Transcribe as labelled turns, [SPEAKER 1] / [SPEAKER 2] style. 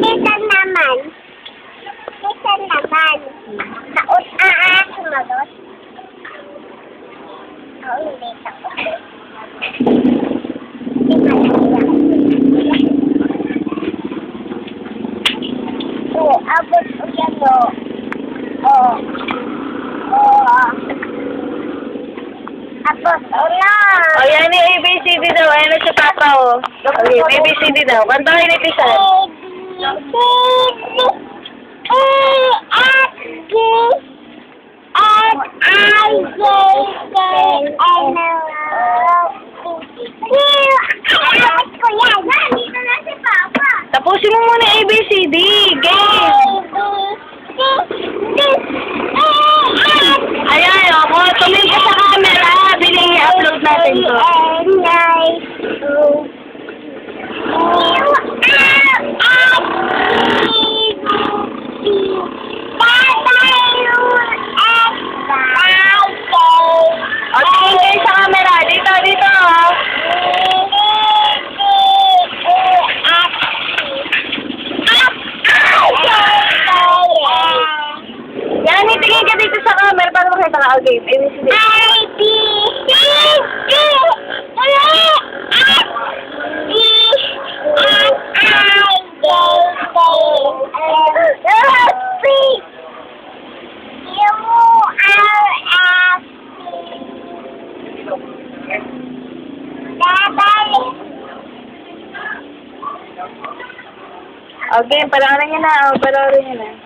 [SPEAKER 1] Kita naman. Sumagot. Ulit ako. Abot ko yan, Abot ko na.
[SPEAKER 2] O, yan yung ABCD daw. Ayan na si Papa, o. Okay, ABCD daw. Kantahin ni Pisan. Tapusin mo muna yung ABCD. Game! Ayan, o. Kung tumingin ka sa camera, biling i-upload natin to. O, tingin kayo sa camera. Dito, dito, o. Yan, tingin ka dito sa camera para makita ka. Okay, ABCD. Okay, palakarin niya na. O, palakarin niya na.